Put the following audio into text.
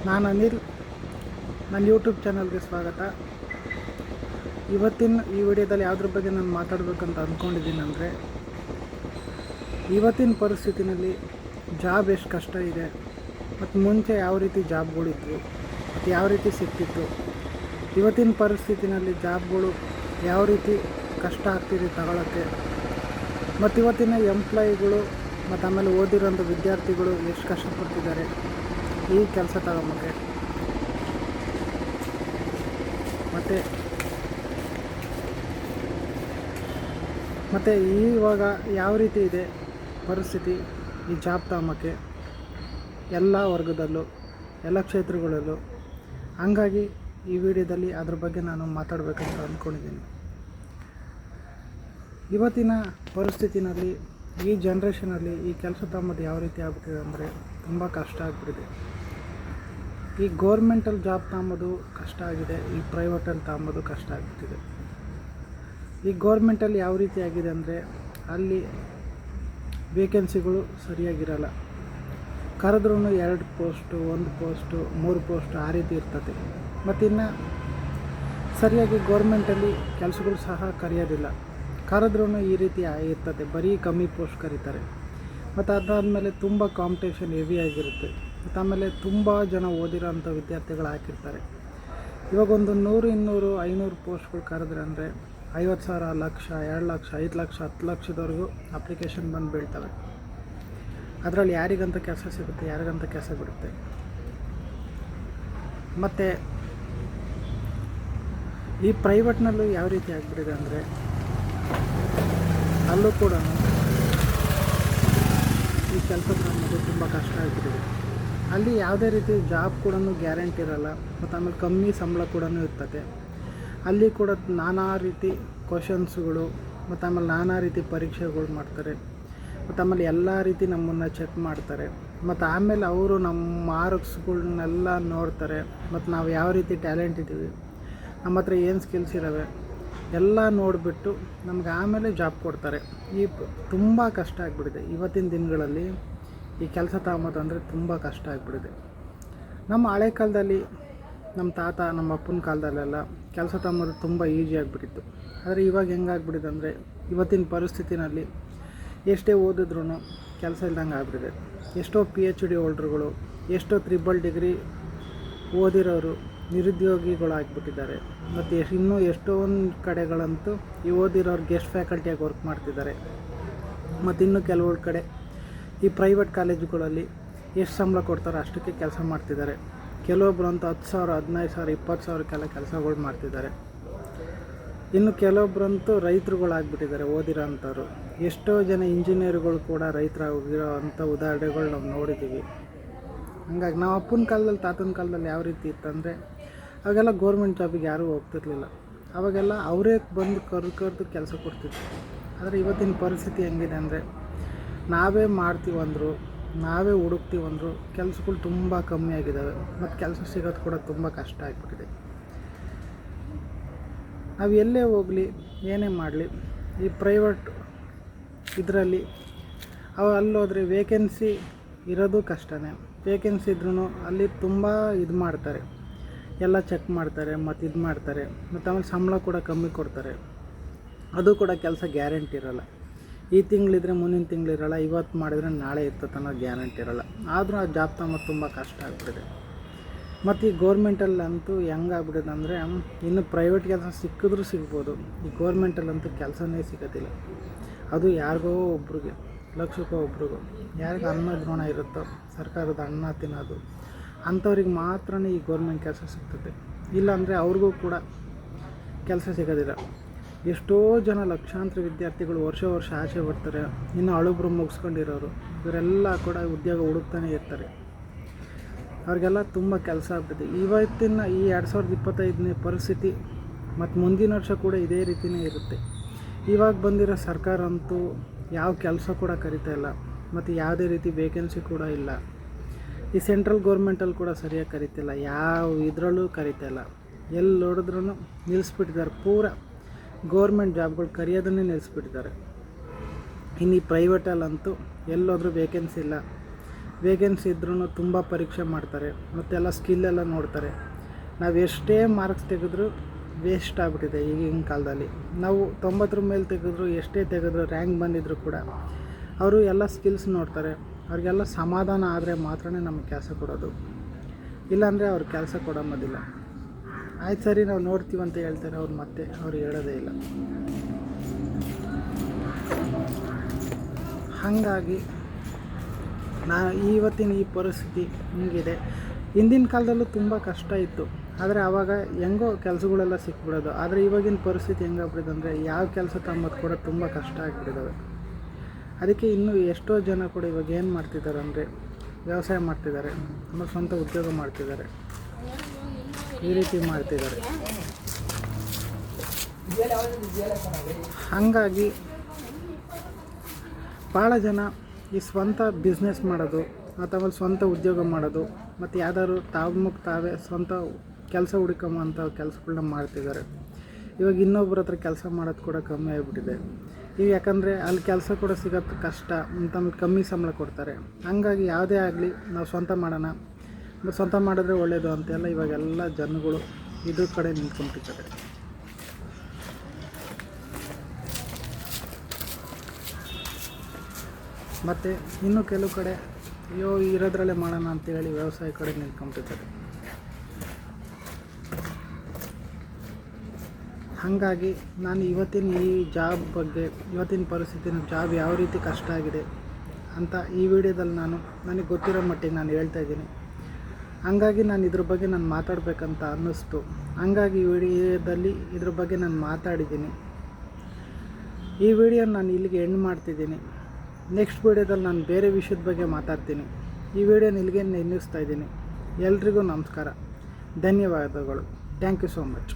ನಾನು ಅನಿಲ್. ನನ್ನ ಯೂಟ್ಯೂಬ್ ಚಾನಲ್ಗೆ ಸ್ವಾಗತ. ಇವತ್ತಿನ ಈ ವಿಡಿಯೋದಲ್ಲಿ ಯಾವುದ್ರ ಬಗ್ಗೆ ನಾನು ಮಾತಾಡಬೇಕಂತ ಅಂದ್ಕೊಂಡಿದ್ದೀನಿ ಅಂದರೆ, ಇವತ್ತಿನ ಪರಿಸ್ಥಿತಿನಲ್ಲಿ ಜಾಬ್ ಎಷ್ಟು ಕಷ್ಟ ಇದೆ, ಮತ್ತು ಮುಂಚೆ ಯಾವ ರೀತಿ ಜಾಬ್ಗಳಿದ್ವು ಮತ್ತು ಯಾವ ರೀತಿ ಸಿಗ್ತಿತ್ತು, ಇವತ್ತಿನ ಪರಿಸ್ಥಿತಿನಲ್ಲಿ ಜಾಬ್ಗಳು ಯಾವ ರೀತಿ ಕಷ್ಟ ಆಗ್ತಿದೆ ತಗೊಳ್ಳೋಕ್ಕೆ, ಮತ್ತು ಇವತ್ತಿನ ಎಂಪ್ಲಾಯಿಗಳು ಮತ್ತು ಆಮೇಲೆ ಓದಿರೋಂಥ ವಿದ್ಯಾರ್ಥಿಗಳು ಎಷ್ಟು ಕಷ್ಟಪಡ್ತಿದ್ದಾರೆ ಈ ಕೆಲಸ ತಗೊಂಬಕ್ಕೆ. ಮತ್ತು ಇವಾಗ ಯಾವ ರೀತಿ ಇದೆ ಪರಿಸ್ಥಿತಿ ಈ ಜಾಬ್ ತಗೊಂಬಕ್ಕೆ ಎಲ್ಲ ವರ್ಗದಲ್ಲೂ, ಎಲ್ಲ ಕ್ಷೇತ್ರಗಳಲ್ಲೂ. ಹಂಗಾಗಿ ಈ ವಿಡಿಯೋದಲ್ಲಿ ಅದ್ರ ಬಗ್ಗೆ ನಾನು ಮಾತಾಡಬೇಕಂತ ಅಂದ್ಕೊಂಡಿದ್ದೀನಿ. ಇವತ್ತಿನ ಪರಿಸ್ಥಿತಿನಲ್ಲಿ, ಈ ಜನ್ರೇಷನಲ್ಲಿ ಈ ಕೆಲಸ ತಗೊಂಬದು ಯಾವ ರೀತಿ ಆಗ್ಬಿಟ್ಟಿದೆ ಅಂದರೆ ತುಂಬ ಕಷ್ಟ ಆಗ್ಬಿಟ್ಟಿದೆ. ಈ ಗೋರ್ಮೆಂಟಲ್ಲಿ ಜಾಬ್ ತಗೊಂಬೋದು ಕಷ್ಟ ಆಗಿದೆ, ಈ ಪ್ರೈವೇಟಲ್ಲಿ ತಗೊಂಬೋದು ಕಷ್ಟ ಆಗ್ಬಿಟ್ಟಿದೆ. ಈ ಗೋರ್ಮೆಂಟಲ್ಲಿ ಯಾವ ರೀತಿ ಆಗಿದೆ ಅಂದರೆ, ಅಲ್ಲಿ ವೇಕೆನ್ಸಿಗಳು ಸರಿಯಾಗಿರಲ್ಲ. ಕರೆದ್ರೂ 2 ಪೋಸ್ಟು, 1 ಪೋಸ್ಟು, 3 ಪೋಸ್ಟು ಆ ರೀತಿ ಇರ್ತದೆ. ಮತ್ತು ಇನ್ನು ಸರಿಯಾಗಿ ಗೋರ್ಮೆಂಟಲ್ಲಿ ಕೆಲಸಗಳು ಸಹ ಕರೆಯೋದಿಲ್ಲ. ಕರೆದ್ರೂ ಈ ರೀತಿ ಇರ್ತದೆ, ಬರೀ ಕಮ್ಮಿ ಪೋಸ್ಟ್ ಕರೀತಾರೆ. ಮತ್ತು ಅದಾದಮೇಲೆ ತುಂಬ ಕಾಂಪಿಟೇಷನ್ ಹೆವಿ ಆಗಿರುತ್ತೆ. ಮತ್ತು ಆಮೇಲೆ ತುಂಬ ಜನ ಓದಿರೋ ಅಂಥ ವಿದ್ಯಾರ್ಥಿಗಳು ಹಾಕಿರ್ತಾರೆ. ಇವಾಗ ಒಂದು 100, 200, 500 ಪೋಸ್ಟ್ಗಳು ಕರೆದ್ರೆ ಅಂದರೆ 50,000, ಲಕ್ಷ, 2 ಲಕ್ಷ, 5 ಲಕ್ಷ, 10 ಲಕ್ಷದವರೆಗೂ ಅಪ್ಲಿಕೇಶನ್ ಬಂದು ಬೀಳ್ತವೆ. ಅದರಲ್ಲಿ ಯಾರಿಗಂತ ಕೆಲಸ ಸಿಗುತ್ತೆ, ಯಾರಿಗಂತ ಕೆಲಸ ಬಿಡುತ್ತೆ. ಮತ್ತು ಈ ಪ್ರೈವೇಟ್ನಲ್ಲೂ ಯಾವ ರೀತಿ ಆಗಿಬಿಟ್ಟಿದೆ ಅಂದರೆ, ಅಲ್ಲೂ ಕೂಡ ಈ ಕೆಲಸ ತಗೊಳ್ಳೋದು ತುಂಬ ಕಷ್ಟ ಆಗಿಬಿಟ್ಟಿದೆ. ಅಲ್ಲಿ ಯಾವುದೇ ರೀತಿ ಜಾಬ್ ಕೂಡ ಗ್ಯಾರಂಟಿ ಇರೋಲ್ಲ. ಮತ್ತು ಆಮೇಲೆ ಕಮ್ಮಿ ಸಂಬಳ ಕೂಡ ಇರ್ತದೆ. ಅಲ್ಲಿ ಕೂಡ ನಾನಾ ರೀತಿ ಕ್ವಶನ್ಸ್ಗಳು, ಮತ್ತು ಆಮೇಲೆ ನಾನಾ ರೀತಿ ಪರೀಕ್ಷೆಗಳು ಮಾಡ್ತಾರೆ. ಮತ್ತು ಆಮೇಲೆ ಎಲ್ಲ ರೀತಿ ನಮ್ಮನ್ನು ಚೆಕ್ ಮಾಡ್ತಾರೆ. ಮತ್ತು ಆಮೇಲೆ ಅವರು ನಮ್ಮ ಮಾರ್ಕ್ಸ್ಗಳ್ನೆಲ್ಲ ನೋಡ್ತಾರೆ. ಮತ್ತು ನಾವು ಯಾವ ರೀತಿ ಟ್ಯಾಲೆಂಟ್ ಇದ್ದೀವಿ, ನಮ್ಮ ಹತ್ರ ಏನು ಸ್ಕಿಲ್ಸ್ ಇದ್ದಾವೆ ಎಲ್ಲ ನೋಡಿಬಿಟ್ಟು ನಮ್ಗೆ ಆಮೇಲೆ ಜಾಬ್ ಕೊಡ್ತಾರೆ. ತುಂಬ ಕಷ್ಟ ಆಗಿಬಿಟ್ಟಿದೆ ಇವತ್ತಿನ ದಿನಗಳಲ್ಲಿ ಈ ಕೆಲಸ ತಗೊಂಬೋದು ಅಂದರೆ ತುಂಬ ಕಷ್ಟ ಆಗಿಬಿಟ್ಟಿದೆ. ನಮ್ಮ ಹಳೆ ಕಾಲದಲ್ಲಿ, ನಮ್ಮ ತಾತ, ನಮ್ಮ ಅಪ್ಪನ ಕಾಲದಲ್ಲೆಲ್ಲ ಕೆಲಸ ತಗೊಂಬೋದು ತುಂಬ ಈಸಿ ಆಗಿಬಿಟ್ಟಿತ್ತು. ಆದರೆ ಇವಾಗ ಹೆಂಗಾಗ್ಬಿಟ್ಟಿದೆ ಅಂದರೆ, ಇವತ್ತಿನ ಪರಿಸ್ಥಿತಿನಲ್ಲಿ ಎಷ್ಟೇ ಓದಿದ್ರೂ ಕೆಲಸ ಇಲ್ದಂಗೆ ಆಗ್ಬಿಟ್ಟಿದೆ. ಎಷ್ಟೋ PhD ಹೋಲ್ಡ್ರುಗಳು, ಎಷ್ಟೋ 3 ಡಿಗ್ರಿ ಓದಿರೋರು ನಿರುದ್ಯೋಗಿಗಳಾಗಿಬಿಟ್ಟಿದ್ದಾರೆ. ಮತ್ತು ಇನ್ನೂ ಎಷ್ಟೊಂದು ಕಡೆಗಳಂತೂ ಈ ಓದಿರೋರು ಗೆಸ್ಟ್ ಫ್ಯಾಕಲ್ಟಿಯಾಗಿ ವರ್ಕ್ ಮಾಡ್ತಿದ್ದಾರೆ. ಮತ್ತು ಇನ್ನೂ ಕೆಲವು ಕಡೆ ಈ ಪ್ರೈವೇಟ್ ಕಾಲೇಜುಗಳಲ್ಲಿ ಎಷ್ಟು ಸಂಬಳ ಕೊಡ್ತಾರೋ ಅಷ್ಟಕ್ಕೆ ಕೆಲಸ ಮಾಡ್ತಿದ್ದಾರೆ. ಕೆಲವೊಬ್ಬರಂತೂ 10,000, 15,000, 20,000ಕ್ಕೆಲ್ಲ ಕೆಲಸಗಳು ಮಾಡ್ತಿದ್ದಾರೆ. ಇನ್ನು ಕೆಲವೊಬ್ಬರಂತೂ ರೈತರುಗಳಾಗ್ಬಿಟ್ಟಿದ್ದಾರೆ ಓದಿರೋ ಅಂಥವ್ರು. ಎಷ್ಟೋ ಜನ ಇಂಜಿನಿಯರ್ಗಳು ಕೂಡ ರೈತರಾಗಿರೋ ಅಂಥ ಉದಾಹರಣೆಗಳು ನಾವು ನೋಡಿದ್ದೀವಿ. ಹಂಗಾಗಿ ನಾವು ಅಪ್ಪನ ಕಾಲದಲ್ಲಿ, ತಾತನ ಕಾಲದಲ್ಲಿ ಯಾವ ರೀತಿ ಇತ್ತಂದರೆ, ಅವಾಗೆಲ್ಲ ಗೋರ್ಮೆಂಟ್ ಜಾಬಿಗೆ ಯಾರೂ ಹೋಗ್ತಿರ್ಲಿಲ್ಲ. ಅವಾಗೆಲ್ಲ ಅವರೇ ಬಂದು ಕರೆದು ಕೆಲಸ ಕೊಡ್ತಿದ್ರು. ಆದರೆ ಇವತ್ತಿನ ಪರಿಸ್ಥಿತಿ ಹೆಂಗಿದೆ ಅಂದರೆ, ನಾವೇ ಮಾಡ್ತೀವಂದರು, ನಾವೇ ಹುಡುಕ್ತೀವಂದರು ಕೆಲಸಗಳು ತುಂಬ ಕಮ್ಮಿ ಆಗಿದ್ದಾವೆ. ಮತ್ತು ಕೆಲಸ ಸಿಗೋದು ಕೂಡ ತುಂಬ ಕಷ್ಟ ಆಗಿಬಿಟ್ಟಿದೆ. ನಾವು ಎಲ್ಲೇ ಹೋಗಲಿ, ಏನೇ ಮಾಡಲಿ, ಈ ಪ್ರೈವೇಟ್ ಇದರಲ್ಲಿ ಅಲ್ಲೋದ್ರೆ ವೇಕೆನ್ಸಿ ಇರೋದು ಕಷ್ಟನೇ. ವೇಕೆನ್ಸಿ ಇದ್ರೂ ಅಲ್ಲಿ ತುಂಬ ಇದು ಮಾಡ್ತಾರೆ, ಎಲ್ಲ ಚೆಕ್ ಮಾಡ್ತಾರೆ, ಮತ್ತು ಇದು ಮಾಡ್ತಾರೆ. ಮತ್ತು ಆಮೇಲೆ ಸಂಬಳ ಕೂಡ ಕಮ್ಮಿ ಕೊಡ್ತಾರೆ. ಅದು ಕೂಡ ಕೆಲಸ ಗ್ಯಾರಂಟಿ ಇರೋಲ್ಲ. ಈ ತಿಂಗಳಿದ್ರೆ ಮುಂದಿನ ತಿಂಗಳಿರಲ್ಲ, ಇವತ್ತು ಮಾಡಿದರೆ ನಾಳೆ ಇರ್ತದೆ ಅನ್ನೋ ಗ್ಯಾರಂಟಿ ಇರೋಲ್ಲ. ಆದರೂ ಆ ಜಾಬ್ ತಗೊಂಡು ತುಂಬ ಕಷ್ಟ ಆಗ್ಬಿಟ್ಟಿದೆ. ಮತ್ತು ಈ ಗೋರ್ಮೆಂಟಲ್ಲಂತೂ ಹೆಂಗಾಗ್ಬಿಟ್ಟಿದೆ ಅಂದರೆ, ಇನ್ನು ಪ್ರೈವೇಟ್ ಕೆಲಸ ಸಿಕ್ಕಿದ್ರೂ ಸಿಗ್ಬೋದು, ಈ ಗೋರ್ಮೆಂಟಲ್ಲಂತೂ ಕೆಲಸನೇ ಸಿಗೋದಿಲ್ಲ. ಅದು ಯಾರಿಗೋ ಒಬ್ರಿಗೆ, ಲಕ್ಷಕ್ಕೋ ಒಬ್ರಿಗೂ, ಯಾರಿಗೆ ಅನ್ನ ದ್ರೋಣ ಇರುತ್ತೋ, ಸರ್ಕಾರದ ಅನ್ನ ತಿನ್ನೋದು ಅಂಥವ್ರಿಗೆ ಮಾತ್ರ ಈ ಗೋರ್ಮೆಂಟ್ ಕೆಲಸ ಸಿಗ್ತದೆ. ಇಲ್ಲಾಂದರೆ ಅವ್ರಿಗೂ ಕೂಡ ಕೆಲಸ ಸಿಗೋದಿಲ್ಲ. ಎಷ್ಟೋ ಜನ ಲಕ್ಷಾಂತರ ವಿದ್ಯಾರ್ಥಿಗಳು ವರ್ಷ ಆಚೆ ಬರ್ತಾರೆ. ಇನ್ನು ಹಳುಬ್ರು ಮುಗಿಸ್ಕೊಂಡಿರೋರು ಇವರೆಲ್ಲ ಕೂಡ ಉದ್ಯೋಗ ಹುಡುಕ್ತಾನೆ ಇರ್ತಾರೆ. ಅವ್ರಿಗೆಲ್ಲ ತುಂಬ ಕೆಲಸ ಆಗ್ತದೆ. ಇವತ್ತಿನ ಈ 2025ನೇ ಪರಿಸ್ಥಿತಿ ಮತ್ತು ಮುಂದಿನ ವರ್ಷ ಕೂಡ ಇದೇ ರೀತಿಯೇ ಇರುತ್ತೆ. ಇವಾಗ ಬಂದಿರೋ ಸರ್ಕಾರ ಅಂತೂ ಯಾವ ಕೆಲಸ ಕೂಡ ಕರಿತಾ ಇಲ್ಲ. ಮತ್ತು ಯಾವುದೇ ರೀತಿ ವೇಕೆನ್ಸಿ ಕೂಡ ಇಲ್ಲ. ಈ ಸೆಂಟ್ರಲ್ ಗೌರ್ಮೆಂಟಲ್ಲಿ ಕೂಡ ಸರಿಯಾಗಿ ಕರಿತಿಲ್ಲ, ಯಾವ ಇದರಲ್ಲೂ ಕರಿತಾ ಇಲ್ಲ. ಎಲ್ಲಿ ನೋಡಿದ್ರೂ ನಿಲ್ಲಿಸ್ಬಿಟ್ಟಿದ್ದಾರೆ. ಪೂರ ಗೌರ್ಮೆಂಟ್ ಜಾಬ್ಗಳು ಕರೆಯೋದನ್ನೇ ನಿಲ್ಲಿಸ್ಬಿಟ್ಟಿದ್ದಾರೆ. ಇನ್ನು ಈ ಪ್ರೈವೇಟಲ್ಲಂತೂ ಎಲ್ಲೋದ್ರೂ ವೇಕೆನ್ಸಿ ಇಲ್ಲ. ವೇಕೆನ್ಸಿ ಇದ್ರೂ ತುಂಬ ಪರೀಕ್ಷೆ ಮಾಡ್ತಾರೆ ಮತ್ತೆಲ್ಲ ಸ್ಕಿಲ್ಲೆಲ್ಲ ನೋಡ್ತಾರೆ. ನಾವು ಎಷ್ಟೇ ಮಾರ್ಕ್ಸ್ ತೆಗೆದ್ರೂ ವೇಸ್ಟ್ ಆಗಿಬಿಟ್ಟಿದೆ ಈಗಿನ ಕಾಲದಲ್ಲಿ. ನಾವು 90 ಮೇಲೆ ತೆಗೆದ್ರು, ಎಷ್ಟೇ ತೆಗೆದ್ರು, ರ್ಯಾಂಕ್ ಬಂದಿದ್ರು ಕೂಡ ಅವರು ಎಲ್ಲ ಸ್ಕಿಲ್ಸ್ ನೋಡ್ತಾರೆ. ಅವ್ರಿಗೆಲ್ಲ ಸಮಾಧಾನ ಆದರೆ ಮಾತ್ರ ನಮಗೆ ಕೆಲಸ ಕೊಡೋದು, ಇಲ್ಲಾಂದರೆ ಅವ್ರು ಕೆಲಸ ಕೊಡೋದಿಲ್ಲ. ಆಯ್ತು ಸರಿ ನಾವು ನೋಡ್ತೀವಿ ಅಂತ ಹೇಳ್ತಾರೆ, ಅವ್ರು ಹೇಳೋದೇ ಇಲ್ಲ. ಹಾಗಾಗಿ ಇವತ್ತಿನ ಈ ಪರಿಸ್ಥಿತಿ ಹಿಂಗಿದೆ. ಹಿಂದಿನ ಕಾಲದಲ್ಲೂ ತುಂಬ ಕಷ್ಟ ಇತ್ತು, ಆದರೆ ಆವಾಗ ಹೆಂಗೋ ಕೆಲಸಗಳೆಲ್ಲ ಸಿಕ್ಬಿಡೋದು. ಆದರೆ ಇವಾಗಿನ ಪರಿಸ್ಥಿತಿ ಹೆಂಗಾಗ್ಬಿಟ್ಟಿದೆ ಅಂದರೆ ಯಾವ ಕೆಲಸ ತಮ್ಮದು ಕೂಡ ತುಂಬ ಕಷ್ಟ ಆಗಿಬಿಟ್ಟಿದ್ದಾವೆ. ಅದಕ್ಕೆ ಇನ್ನೂ ಎಷ್ಟೋ ಜನ ಕೂಡ ಇವಾಗ ಏನು ಮಾಡ್ತಿದ್ದಾರೆ ಅಂದರೆ ವ್ಯವಸಾಯ ಮಾಡ್ತಿದ್ದಾರೆ, ಆಮೇಲೆ ಸ್ವಂತ ಉದ್ಯೋಗ ಮಾಡ್ತಿದ್ದಾರೆ, ಈ ರೀತಿ ಮಾಡ್ತಿದ್ದಾರೆ. ಹಾಗಾಗಿ ಭಾಳ ಜನ ಈ ಸ್ವಂತ ಬಿಸ್ನೆಸ್ ಮಾಡೋದು ಅಥವಾ ಸ್ವಂತ ಉದ್ಯೋಗ ಮಾಡೋದು ಮತ್ತು ಯಾವ್ದಾದ್ರು ತಾವೇ ಸ್ವಂತ ಕೆಲಸ ಹುಡುಕೊಂಬಂಥ ಕೆಲಸಗಳನ್ನ ಮಾಡ್ತಿದ್ದಾರೆ. ಇವಾಗ ಇನ್ನೊಬ್ಬರ ಹತ್ರ ಕೆಲಸ ಮಾಡೋದು ಕೂಡ ಕಮ್ಮಿ ಆಗಿಬಿಟ್ಟಿದೆ. ಈಗ ಯಾಕಂದರೆ ಅಲ್ಲಿ ಕೆಲಸ ಕೂಡ ಸಿಗೋದು ಕಷ್ಟ, ತಮಗೆ ಕಮ್ಮಿ ಸಂಬಳ ಕೊಡ್ತಾರೆ. ಹಾಗಾಗಿ ಯಾವುದೇ ಆಗಲಿ ನಾವು ಸ್ವಂತ ಮಾಡೋಣ, ಸ್ವಂತ ಮಾಡಿದ್ರೆ ಒಳ್ಳೆಯದು ಅಂತೆಲ್ಲ ಇವಾಗೆಲ್ಲ ಜನಗಳು ಇದ್ರ ಕಡೆ ನಿಂತ್ಕೊಂಡ್ಬಿಟ್ಟಿದ್ದಾರೆ. ಮತ್ತು ಇನ್ನೂ ಕೆಲವು ಕಡೆ ಇರೋದ್ರಲ್ಲೇ ಮಾಡೋಣ ಅಂತೇಳಿ ವ್ಯವಸಾಯ ಕಡೆ ನಿಂತ್ಕೊಂಡ್ಬಿಟ್ಟಿದ್ದಾರೆ. ಹಾಗಾಗಿ ನಾನು ಇವತ್ತಿನ ಈ ಜಾಬ್ ಬಗ್ಗೆ, ಇವತ್ತಿನ ಪರಿಸ್ಥಿತಿನ ಜಾಬ್ ಯಾವ ರೀತಿ ಕಷ್ಟ ಆಗಿದೆ ಅಂತ ಈ ವಿಡಿಯೋದಲ್ಲಿ ನನಗೆ ಗೊತ್ತಿರೋ ಮಟ್ಟಿಗೆ ನಾನು ಹೇಳ್ತಾ ಇದ್ದೀನಿ. ಹಾಗಾಗಿ ನಾನು ಇದ್ರ ಬಗ್ಗೆ ಮಾತಾಡಬೇಕಂತ ಅನ್ನಿಸ್ತು. ಹಾಗಾಗಿ ಈ ವಿಡಿಯೋದಲ್ಲಿ ಇದ್ರ ಬಗ್ಗೆ ನಾನು ಮಾತಾಡಿದ್ದೀನಿ. ಈ ವಿಡಿಯೋ ನಾನು ಇಲ್ಲಿಗೆ ಎಂಡ್ ಮಾಡ್ತಿದ್ದೀನಿ. ನೆಕ್ಸ್ಟ್ ವಿಡಿಯೋದಲ್ಲಿ ನಾನು ಬೇರೆ ವಿಷಯದ ಬಗ್ಗೆ ಮಾತಾಡ್ತೀನಿ. ಈ ವಿಡಿಯೋನ ಇಲ್ಲಿಗೆ ನಿಲ್ಲಿಸ್ತಾ ಇದ್ದೀನಿ. ಎಲ್ರಿಗೂ ನಮಸ್ಕಾರ, ಧನ್ಯವಾದಗಳು. Thank you so much.